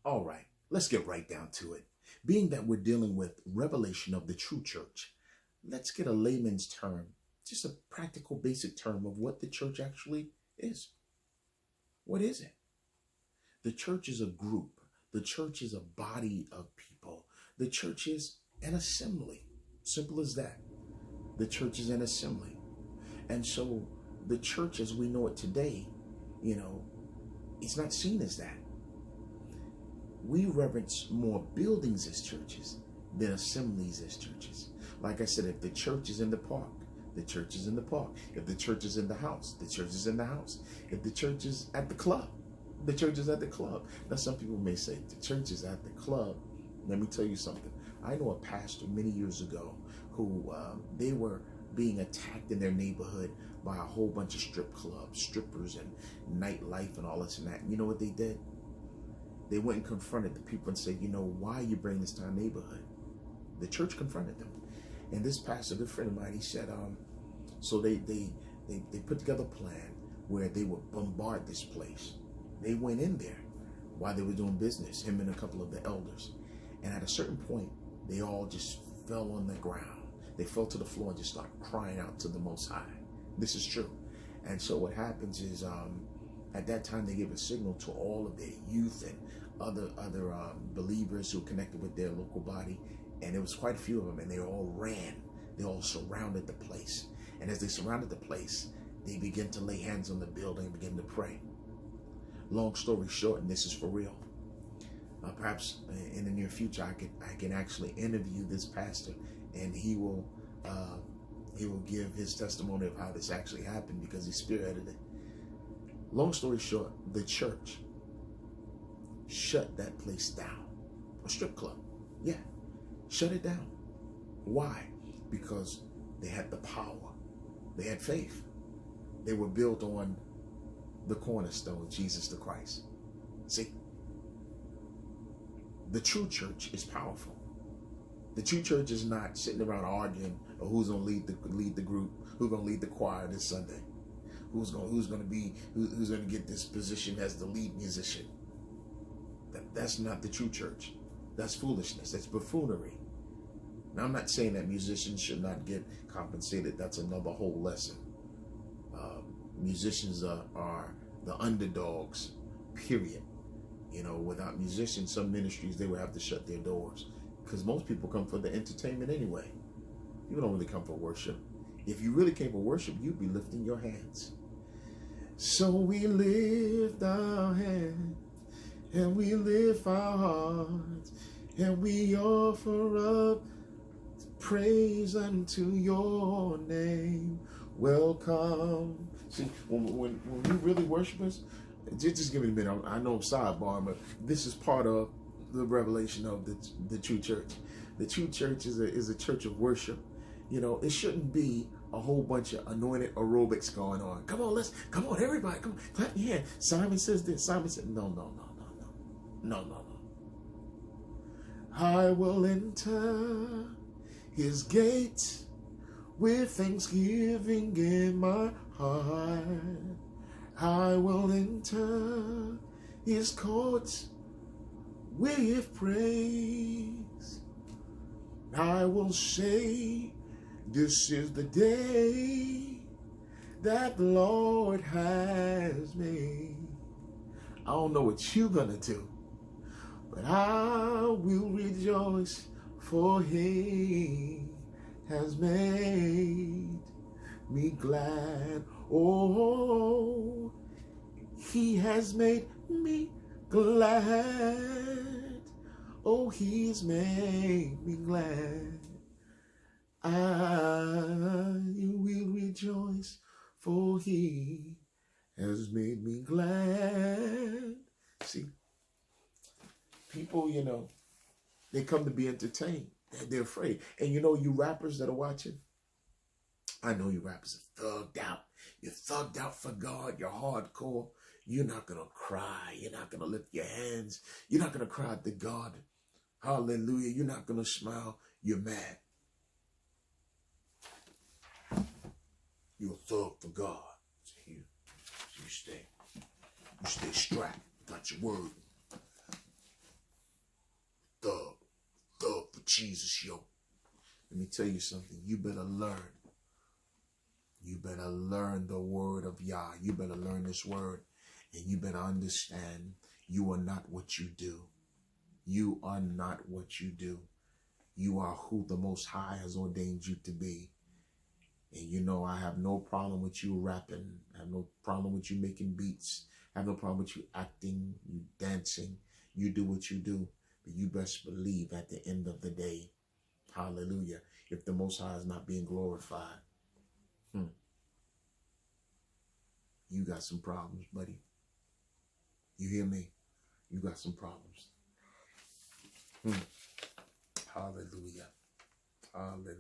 All right, let's get right down to it. Being that we're dealing with revelation of the true church, let's get a layman's term, just a practical basic term of what the church actually is. What is it? The church is a group. The church is a body of people. The church is an assembly. Simple as that. The church is an assembly. And so the church as we know it today, it's not seen as that. We reverence more buildings as churches than assemblies as churches. Like I said, if the church is in the park, the church is in the park. If the church is in the house, the church is in the house. If the church is at the club, the church is at the club. Now, some people may say, the church is at the club. Let me tell you something. I know a pastor many years ago who they were being attacked in their neighborhood by a whole bunch of strip clubs, strippers, and nightlife and all this and that. You know what they did? They went and confronted the people and said, why are you bringing this to our neighborhood? The church confronted them. And this pastor, a good friend of mine, he said, so they put together a plan where they would bombard this place. They went in there while they were doing business, him and a couple of the elders. And at a certain point, they all just fell on the ground. They fell to the floor and just started crying out to the Most High. This is true. And so what happens is, at that time, they gave a signal to all of their youth and other believers who connected with their local body. And there was quite a few of them, and they all ran. They all surrounded the place. And as they surrounded the place, they began to lay hands on the building and begin to pray. Long story short, and this is for real, perhaps in the near future, I can actually interview this pastor, and he will give his testimony of how this actually happened because he spearheaded it. Long story short, the church shut that place down. A strip club. Yeah. Shut it down. Why? Because they had the power. They had faith. They were built on the cornerstone, Jesus the Christ. See? The true church is powerful. The true church is not sitting around arguing or who's going to lead the group, who's going to lead the choir this Sunday. Who's going to get this position as the lead musician. That's not the true church. That's foolishness. That's buffoonery. Now, I'm not saying that musicians should not get compensated. That's another whole lesson. Musicians are the underdogs, period. Without musicians, some ministries, they would have to shut their doors because most people come for the entertainment anyway. You don't really come for worship. If you really came for worship, you'd be lifting your hands. So we lift our hands and we lift our hearts and we offer up praise unto your name. Welcome. See, when you really worship us, just give me a minute. I know I'm sidebar, but this is part of the revelation of the true church. The true church is a church of worship. It shouldn't be a whole bunch of anointed aerobics going on. Come on, everybody, come on, clap your hand. Simon says this. Simon said, no. I will enter his gates with thanksgiving in my heart. I will enter his courts with praise. I will say, this is the day that the Lord has made. I don't know what you're going to do, but I will rejoice, for he has made me glad. Oh, he has made me glad. Oh, he's made me glad. I will rejoice, for he has made me glad. See, people, they come to be entertained. They're afraid. And you rappers that are watching, I know you rappers are thugged out. You're thugged out for God. You're hardcore. You're not going to cry. You're not going to lift your hands. You're not going to cry to God. Hallelujah. You're not going to smile. You're mad. You're a thug for God. So you stay strapped. Got your word. Jesus yoke. Let me tell you something. You better learn. You better learn the word of Yah. You better learn this word. And you better understand you are not what you do. You are not what you do. You are who the Most High has ordained you to be. And you know, I have no problem with you rapping. I have no problem with you making beats. I have no problem with you acting, you dancing. You do what you do. But you best believe at the end of the day, hallelujah, if the Most High is not being glorified, you got some problems, buddy. You hear me? You got some problems. Hallelujah. Hallelujah.